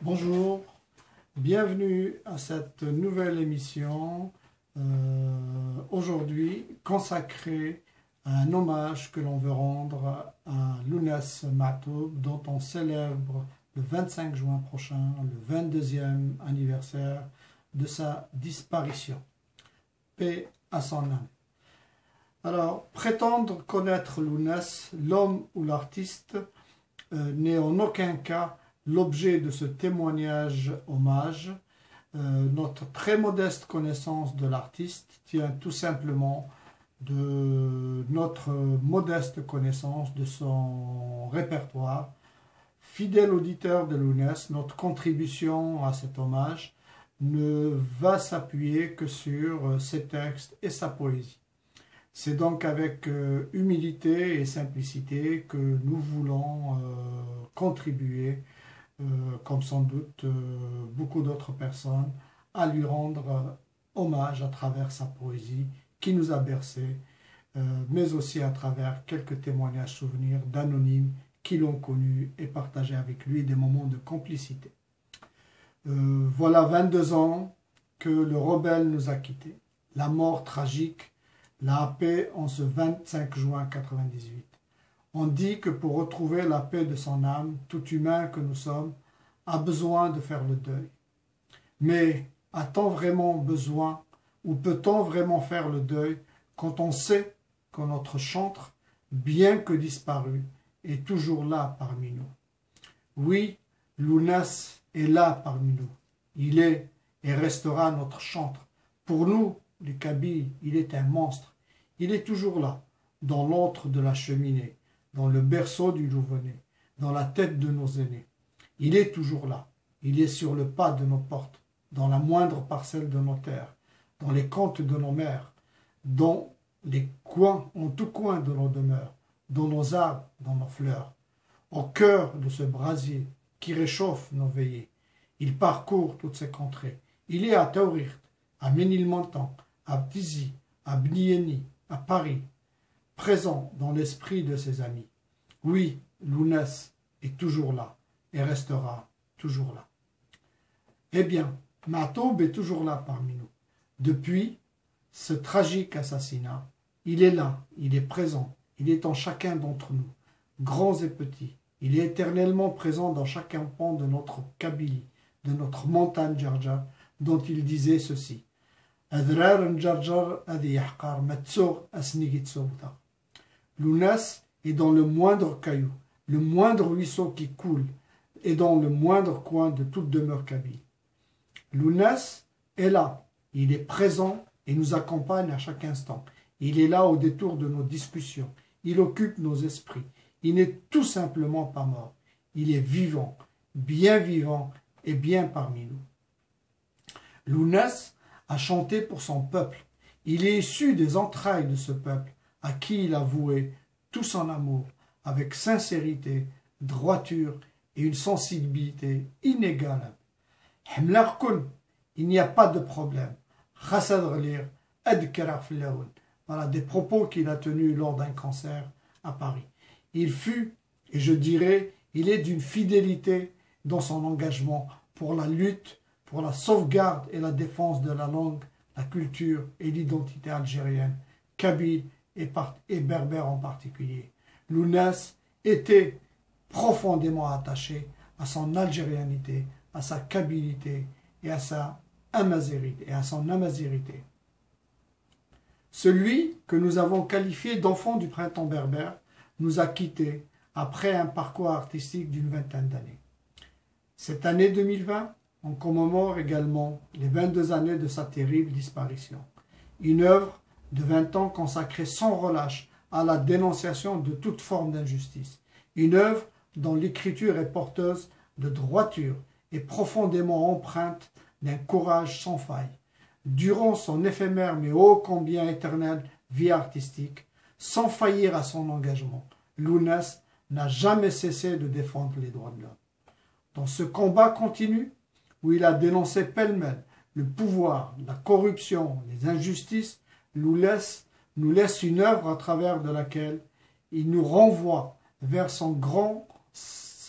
Bonjour, bienvenue à cette nouvelle émission aujourd'hui consacrée à un hommage que l'on veut rendre à Lounès Mahtoub dont on célèbre le 25 juin prochain le 22e anniversaire de sa disparition. Paix à son âme. Alors, prétendre connaître Lounès, l'homme ou l'artiste, n'est en aucun cas l'objet de ce témoignage hommage. Notre très modeste connaissance de l'artiste tient tout simplement de notre modeste connaissance de son répertoire. Fidèle auditeur de Lounès, notre contribution à cet hommage ne va s'appuyer que sur ses textes et sa poésie. C'est donc avec humilité et simplicité que nous voulons contribuer, comme sans doute beaucoup d'autres personnes, à lui rendre hommage à travers sa poésie qui nous a bercés, mais aussi à travers quelques témoignages souvenirs d'anonymes qui l'ont connu et partagé avec lui des moments de complicité. Voilà 22 ans que le rebelle nous a quittés. La mort tragique l'a happé en ce 25 juin 98. On dit que pour retrouver la paix de son âme, tout humain que nous sommes a besoin de faire le deuil. Mais a-t-on vraiment besoin ou peut-on vraiment faire le deuil quand on sait que notre chantre, bien que disparu, est toujours là parmi nous? Oui, Lounès est là parmi nous. Il est et restera notre chantre. Pour nous, les Kabyles, il est un monstre. Il est toujours là, dans l'antre de la cheminée, dans le berceau du nouveau-né, dans la tête de nos aînés. Il est toujours là. Il est sur le pas de nos portes, dans la moindre parcelle de nos terres, dans les contes de nos mères, dans les coins, en tout coin de nos demeures, dans nos arbres, dans nos fleurs, au cœur de ce brasier qui réchauffe nos veillées. Il parcourt toutes ces contrées. Il est à Taourirt, à Ménilmontant, à Btizi, à Bnieni, à Paris, présent dans l'esprit de ses amis. Oui, Lounès est toujours là et restera toujours là. Eh bien, Mahtoub est toujours là parmi nous. Depuis ce tragique assassinat, il est là, il est présent, il est en chacun d'entre nous, grands et petits. Il est éternellement présent dans chacun pan de notre Kabylie, de notre montagne Djarjar, dont il disait ceci. Lounès est dans le moindre caillou, le moindre ruisseau qui coule, et dans le moindre coin de toute demeure kabyle. Lounès est là, il est présent et nous accompagne à chaque instant. Il est là au détour de nos discussions, il occupe nos esprits. Il n'est tout simplement pas mort, il est vivant et bien parmi nous. Lounès a chanté pour son peuple. Il est issu des entrailles de ce peuple, à qui il a voué tout son amour, avec sincérité, droiture et une sensibilité inégalable. Il n'y a pas de problème. Voilà des propos qu'il a tenus lors d'un concert à Paris. Il fut, et je dirais, il est d'une fidélité dans son engagement pour la lutte, pour la sauvegarde et la défense de la langue, la culture et l'identité algérienne, kabyle et berbère en particulier. Lounès était profondément attaché à son algérianité, à sa kabilité et à son amazérité. Celui que nous avons qualifié d'enfant du printemps berbère nous a quittés après un parcours artistique d'une vingtaine d'années. Cette année 2020, on commémore également les 22 années de sa terrible disparition. Une œuvre de 20 ans consacrée sans relâche à la dénonciation de toute forme d'injustice. Une œuvre dont l'écriture est porteuse de droiture et profondément empreinte d'un courage sans faille. Durant son éphémère mais ô combien éternelle vie artistique, sans faillir à son engagement, Lounès n'a jamais cessé de défendre les droits de l'homme. Dans ce combat continu, où il a dénoncé pêle-mêle le pouvoir, la corruption, les injustices, nous laisse une œuvre à travers de laquelle il nous renvoie vers son grand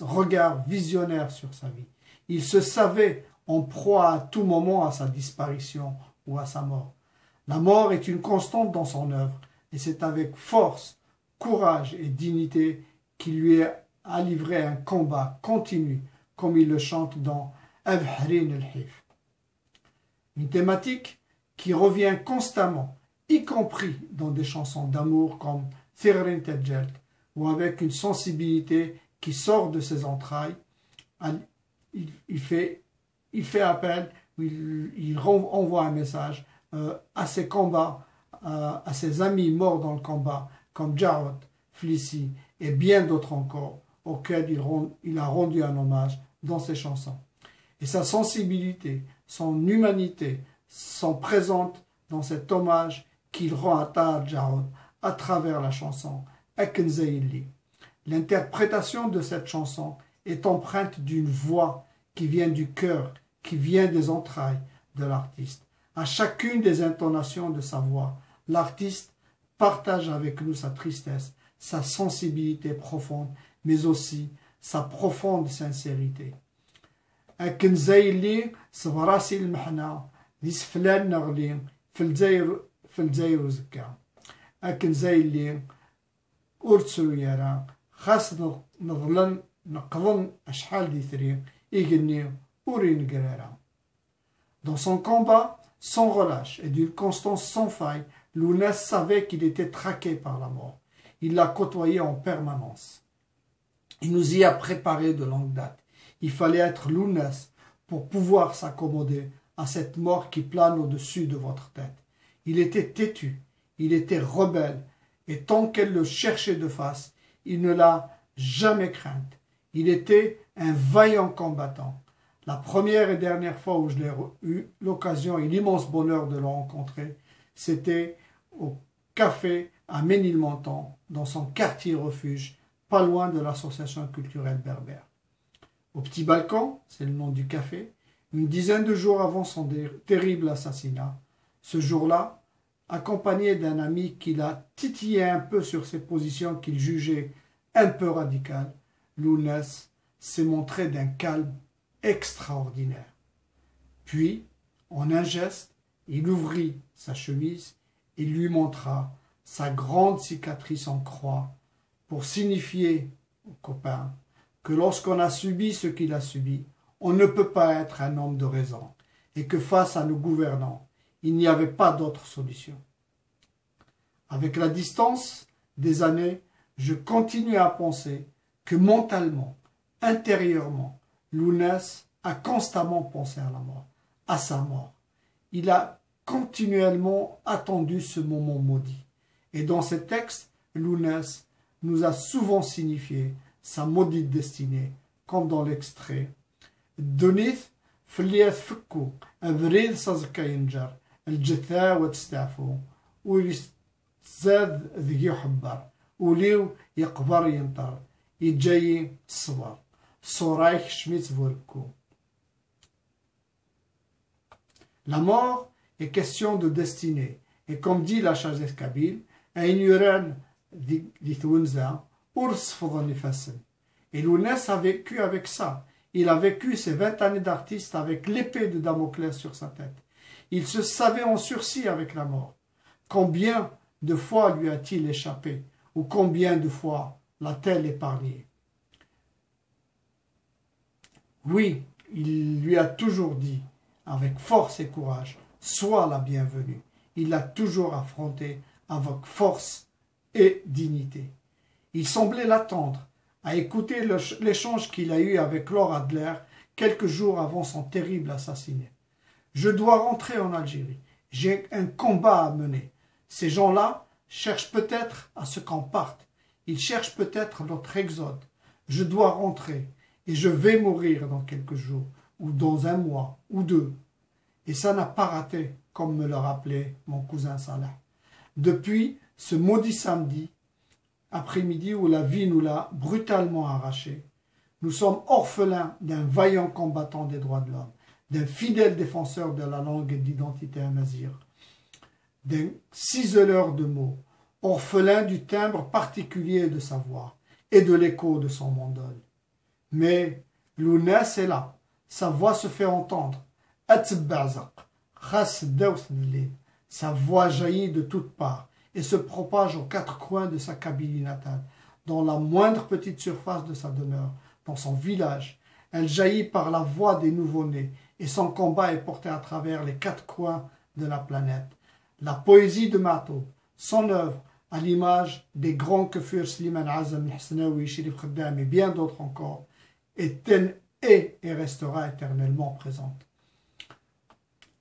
regard visionnaire sur sa vie. Il se savait en proie à tout moment à sa disparition ou à sa mort. La mort est une constante dans son œuvre, et c'est avec force, courage et dignité qu'il lui a livré un combat continu, comme il le chante dans Abharin al-Hif. Une thématique qui revient constamment, y compris dans des chansons d'amour comme Thirrin Tejelt, ou avec une sensibilité qui sort de ses entrailles. Il fait appel, il envoie un message à ses combats, à ses amis morts dans le combat, comme Jarrod, Flissi et bien d'autres encore, auxquels il a rendu un hommage dans ses chansons. Et sa sensibilité, son humanité sont présentes dans cet hommage qu'il rend à Tahar Jarrod à travers la chanson Akenzaïli. L'interprétation de cette chanson est empreinte d'une voix qui vient du cœur, qui vient des entrailles de l'artiste. À chacune des intonations de sa voix, l'artiste partage avec nous sa tristesse, sa sensibilité profonde, mais aussi sa profonde sincérité. أكن زي اللي صبراسي المحنة ذي سفلان نغلي في الجزائر زكا أكن زي اللي أرتسو يرى خاص نظلن نقضن أشحال دي ثري إيقني أورين قرارا. Dans son combat sans relâche et d'une constance sans faille, Lounès savait qu'il était traqué par la mort. Il l'a côtoyé en permanence. Il nous y a préparé de longue date. Il fallait être Lounès pour pouvoir s'accommoder à cette mort qui plane au-dessus de votre tête. Il était têtu, il était rebelle, et tant qu'elle le cherchait de face, il ne l'a jamais crainte. Il était un vaillant combattant. La première et dernière fois où je l'ai eu l'occasion et l'immense bonheur de le rencontrer, c'était au café à Ménilmontant, dans son quartier refuge, pas loin de l'association culturelle berbère. Au Petit Balkan, c'est le nom du café, une dizaine de jours avant son terrible assassinat. Ce jour-là, accompagné d'un ami qui l'a titillé un peu sur ses positions qu'il jugeait un peu radicales, Lounès s'est montré d'un calme extraordinaire. Puis, en un geste, il ouvrit sa chemise et lui montra sa grande cicatrice en croix pour signifier aux copains que lorsqu'on a subi ce qu'il a subi, on ne peut pas être un homme de raison et que face à nos gouvernants, il n'y avait pas d'autre solution. Avec la distance des années, je continue à penser que mentalement, intérieurement, Lounès a constamment pensé à la mort, à sa mort. Il a continuellement attendu ce moment maudit. Et dans ces textes, Lounès nous a souvent signifié sa maudite destinée, comme dans l'extrait Donith فليت فكو أبريد صزكا ينجر الجثا وتستعفو ويزاد ذي حبر وليو يقبر ينطر يجاي الصبر صورايك شميت فولكو. La mort est question de destinée, et comme dit la sagesse kabyle, أين يران ذي ثونزا أرصفض نفسن. Et Lounès a vécu avec ça. Il a vécu ses 20 années d'artiste avec l'épée de Damoclès sur sa tête. Il se savait en sursis avec la mort. Combien de fois lui a-t-il échappé, ou combien de fois l'a-t-elle épargné? Oui, il lui a toujours dit, avec force et courage, sois la bienvenue. Il l'a toujours affronté avec force et dignité. Il semblait l'attendre, à écouter l'échange qu'il a eu avec Laure Adler quelques jours avant son terrible assassinat. Je dois rentrer en Algérie. J'ai un combat à mener. Ces gens-là cherchent peut-être à ce qu'on parte. Ils cherchent peut-être notre exode. Je dois rentrer et je vais mourir dans quelques jours, ou dans un mois, ou deux. Et ça n'a pas raté, comme me le rappelait mon cousin Salah. Depuis ce maudit samedi après-midi où la vie nous l'a brutalement arraché, nous sommes orphelins d'un vaillant combattant des droits de l'homme, d'un fidèle défenseur de la langue et de l'identité amazigh, d'un ciseleur de mots, orphelin du timbre particulier de sa voix et de l'écho de son mandol. Mais Lounès est là, sa voix se fait entendre. Sa voix jaillit de toutes parts et se propage aux quatre coins de sa Kabylie natale, dans la moindre petite surface de sa demeure, dans son village. Elle jaillit par la voix des nouveau-nés et son combat est porté à travers les quatre coins de la planète. La poésie de Ma'toub, son œuvre, à l'image des grands que furent Slimane Azam, Al-Hasnaoui, Chérif Khaddam et bien d'autres encore, est et restera éternellement présente.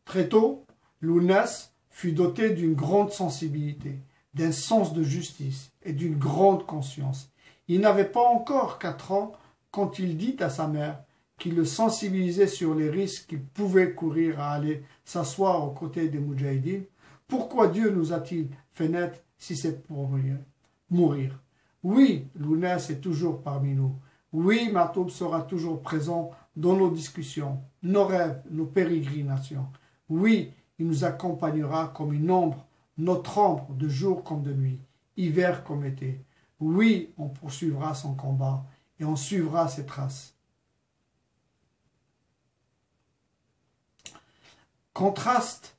Très tôt, Lounas fut doté d'une grande sensibilité, d'un sens de justice et d'une grande conscience. Il n'avait pas encore 4 ans quand il dit à sa mère qu'il le sensibilisait sur les risques qu'il pouvait courir à aller s'asseoir aux côtés des Moudjahidines. Pourquoi Dieu nous a-t-il fait naître si c'est pour mourir? Oui, Lounas est toujours parmi nous. Oui, Ma'toub sera toujours présent dans nos discussions, nos rêves, nos pérégrinations. Oui, il nous accompagnera comme une ombre, notre ombre de jour comme de nuit, hiver comme été. Oui, on poursuivra son combat et on suivra ses traces. Contrasté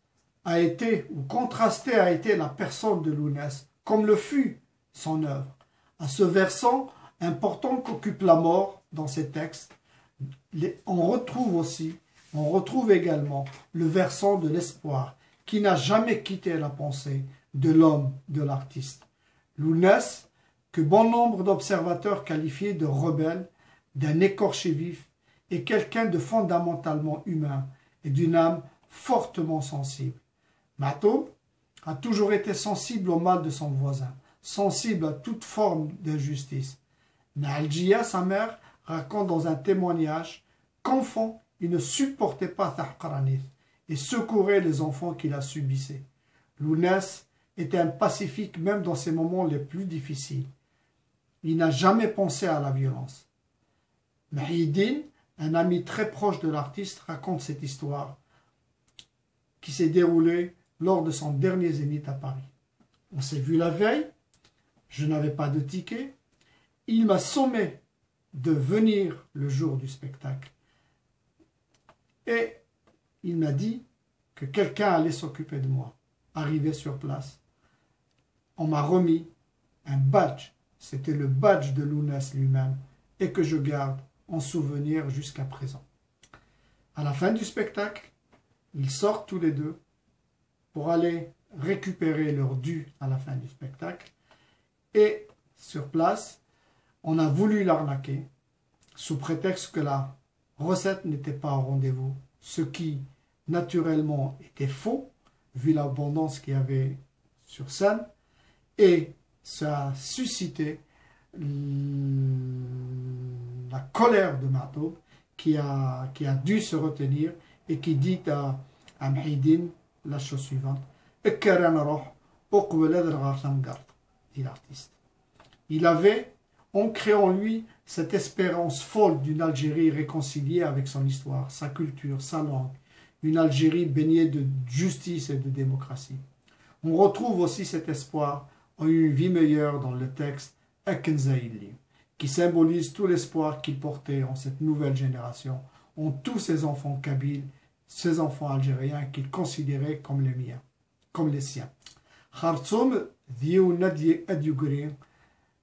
a été la personne de Lounas, comme le fut son œuvre. À ce versant important qu'occupe la mort dans ces textes, on retrouve également le versant de l'espoir qui n'a jamais quitté la pensée de l'homme, de l'artiste. Lounas, que bon nombre d'observateurs qualifiaient de rebelle, d'un écorché vif, est quelqu'un de fondamentalement humain et d'une âme fortement sensible. Ma'toub a toujours été sensible au mal de son voisin, sensible à toute forme d'injustice. Na'aljiya, sa mère, raconte dans un témoignage qu'enfant, il ne supportait pas Tahqaranith et secourait les enfants qui la subissaient. Lounas était un pacifique même dans ses moments les plus difficiles. Il n'a jamais pensé à la violence. Mahidine, un ami très proche de l'artiste, raconte cette histoire qui s'est déroulée lors de son dernier zénith à Paris. On s'est vu la veille, je n'avais pas de ticket, il m'a sommé de venir le jour du spectacle. Et il m'a dit que quelqu'un allait s'occuper de moi. Arrivé sur place, on m'a remis un badge. C'était le badge de Lounas lui-même et que je garde en souvenir jusqu'à présent. À la fin du spectacle, ils sortent tous les deux pour aller récupérer leur dû à la fin du spectacle. Et sur place, on a voulu l'arnaquer sous prétexte que la recette n'était pas au rendez-vous, ce qui naturellement était faux vu l'abondance qu'il y avait sur scène, et ça a suscité la colère de Ma'toub qui a dû se retenir et qui dit à Mahidine la chose suivante: dit l'artiste. Il avait ancré en lui cette espérance folle d'une Algérie réconciliée avec son histoire, sa culture, sa langue, une Algérie baignée de justice et de démocratie. On retrouve aussi cet espoir en une vie meilleure dans le texte Akenzaïli, qui symbolise tout l'espoir qu'il portait en cette nouvelle génération, en tous ces enfants kabyles, ces enfants algériens qu'il considérait comme les miens, comme les siens. Khartoum ذيو ندي أديقري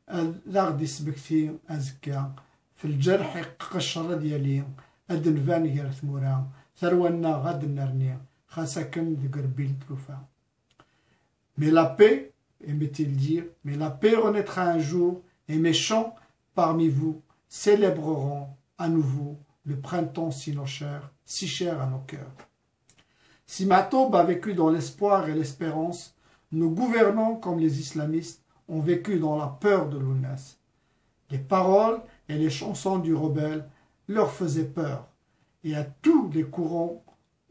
الأرض سبكتي أزكى في الجرح قشر ديالي أدنفان هيرت مورا ثرونا غد نرني خاسكن دقربيل تلوفا. Mais la paix, aimait-il dire, mais la paix renaîtra un jour et mes chants parmi vous célébreront à nouveau le printemps si cher à nos cœurs. Si Ma'toub a vécu dans l'espoir et l'espérance, nos gouvernants comme les islamistes ont vécu dans la peur de Lounas. Les paroles et les chansons du rebelle leur faisaient peur, et à tous les courants,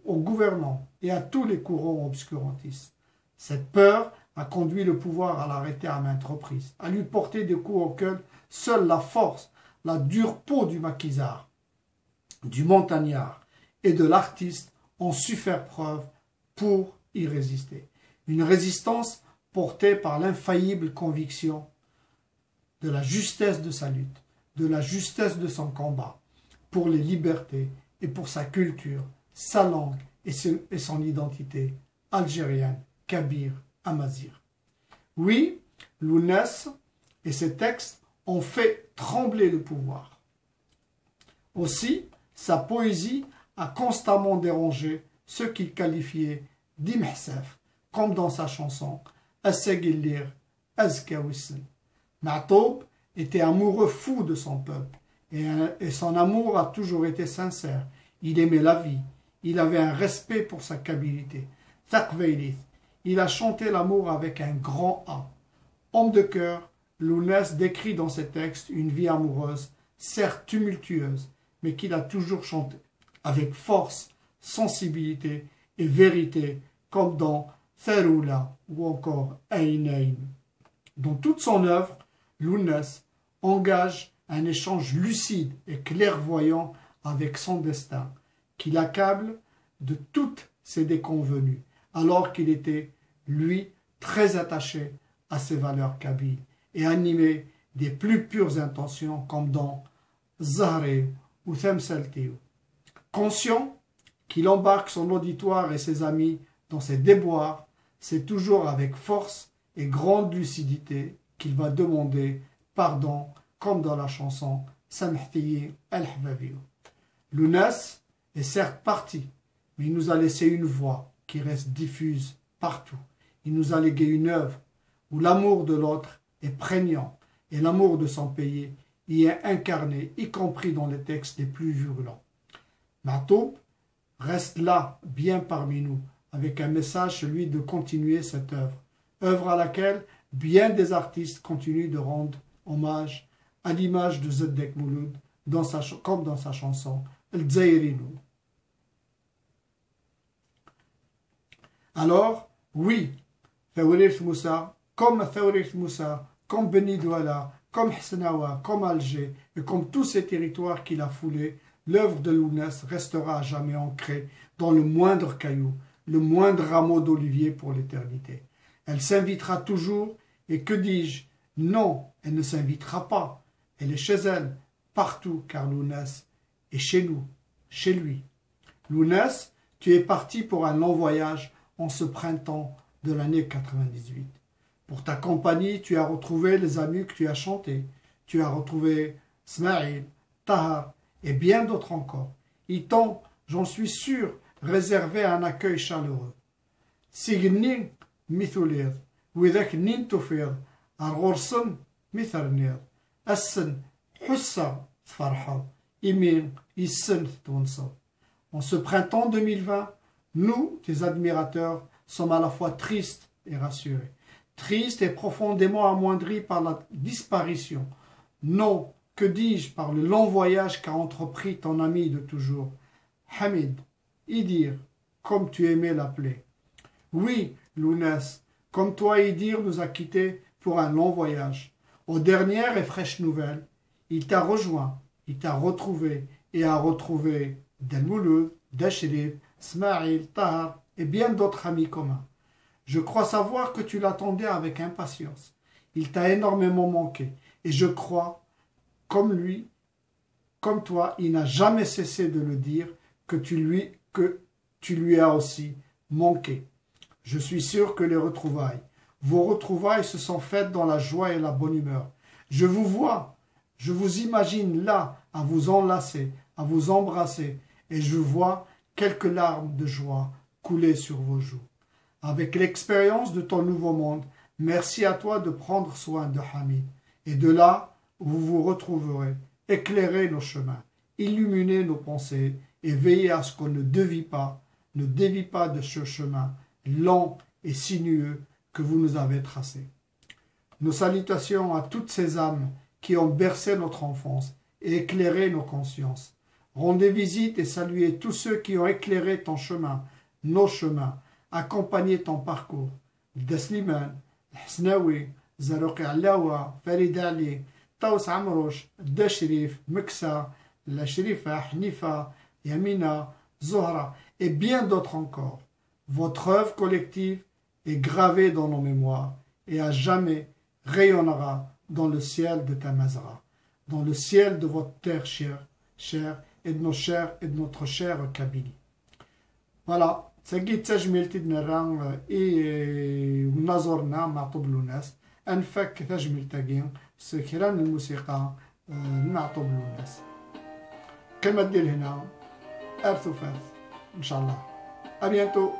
aux gouvernants et à tous les courants obscurantistes. Cette peur a conduit le pouvoir à l'arrêter à maintes reprises, à lui porter des coups auxquels seule la force, la dure peau du maquisard, du montagnard et de l'artiste ont su faire preuve pour y résister. Une résistance portée par l'infaillible conviction de la justesse de sa lutte, de la justesse de son combat pour les libertés et pour sa culture, sa langue et son identité algérienne, kabyle, amazigh. Oui, Lounès et ses textes ont fait trembler le pouvoir. Aussi, sa poésie a constamment dérangé ceux qu'il qualifiait d'imhsaf, comme dans sa chanson As-Sagillir Azkawissen. Ma'toub était amoureux fou de son peuple et son amour a toujours été sincère. Il aimait la vie, il avait un respect pour sa kabylité. Thaqveilith, il a chanté l'amour avec un grand A. Homme de cœur, Lounès décrit dans ses textes une vie amoureuse, certes tumultueuse, mais qu'il a toujours chanté avec force, sensibilité et vérité, comme dans Tharoula ou encore Aïn. Dans toute son œuvre, Lounès engage un échange lucide et clairvoyant avec son destin, qui l'accable de toutes ses déconvenues, alors qu'il était, lui, très attaché à ses valeurs kabyles et animé des plus pures intentions, comme dans Zahre ou Themseltiu. Conscient qu'il embarque son auditoire et ses amis dans ses déboires, c'est toujours avec force et grande lucidité qu'il va demander pardon, comme dans la chanson Samhtiyi al-Hbabiou. Lounès est certes parti, mais il nous a laissé une voix qui reste diffuse partout. Il nous a légué une œuvre où l'amour de l'autre est prégnant et l'amour de son pays y est incarné, y compris dans les textes les plus virulents. Ma'toub reste là, bien parmi nous, avec un message, celui de continuer cette œuvre, œuvre à laquelle bien des artistes continuent de rendre hommage, à l'image de Zeddek Mouloud, comme dans sa chanson El Dzaïrinou. Alors, oui, Thawrith Moussa, comme Beni Douala, comme Hsnawa, comme Alger, et comme tous ces territoires qu'il a foulés, l'œuvre de Lounès restera à jamais ancrée dans le moindre caillou, le moindre rameau d'olivier pour l'éternité. Elle s'invitera toujours, et que dis-je? Non, elle ne s'invitera pas. Elle est chez elle, partout, car Lounès est chez nous, chez lui. Lounès, tu es parti pour un long voyage en ce printemps de l'année 98. Pour ta compagnie, tu as retrouvé les amis que tu as chantés. Tu as retrouvé Smaïl, Tahar et bien d'autres encore. Ils t'ont, j'en suis sûr, réservé un accueil chaleureux. Signin mithulir, widak nin tufir, argorsan mitharnir, assen hussa tfarha, imin issen twansa. En ce printemps 2020, nous, tes admirateurs, sommes à la fois tristes et rassurés. Tristes et profondément amoindris par la disparition. Non, que dis-je, par le long voyage qu'a entrepris ton ami de toujours, Hamid, Idir, comme tu aimais l'appeler. Oui, Lounès, comme toi Idir nous a quittés pour un long voyage. Aux dernières et fraîches nouvelles, il t'a rejoint, il t'a retrouvé et a retrouvé Delmouloud, Dachrif, Smaïl, Tahar et bien d'autres amis communs. Je crois savoir que tu l'attendais avec impatience. Il t'a énormément manqué et je crois, comme lui, comme toi, il n'a jamais cessé de le dire que tu lui as aussi manqué. Je suis sûr que vos retrouvailles se sont faites dans la joie et la bonne humeur. Je vous vois, je vous imagine là à vous enlacer, à vous embrasser et je vois quelques larmes de joie couler sur vos joues. Avec l'expérience de ton nouveau monde, merci à toi de prendre soin de Hamid. Et de là, vous vous retrouverez, éclairez nos chemins, illuminez nos pensées et veillez à ce qu'on ne dévie pas de ce chemin lent et sinueux que vous nous avez tracé. Nos salutations à toutes ces âmes qui ont bercé notre enfance et éclairé nos consciences. Rendez visite et saluez tous ceux qui ont éclairé ton chemin, nos chemins, accompagné ton parcours. Desliman, Hsnawi, Zarouki Allawa, Farid Ali, Taous Amrouch, Dachrif, Meksa, La Shrifa, Hnifa, Yamina, Zohra et bien d'autres encore. Votre œuvre collective est gravée dans nos mémoires et à jamais rayonnera dans le ciel de Tamazra, dans le ciel de votre terre chère et de notre chère Kabylie. Voilà, تسقي تجميلتي نران ونظرنا مع طبل الناس أنفك تجميل تاقين سكران الموسيقى مع طبل الناس كما دير هنا أرث وفاث إن شاء الله أبيانتو.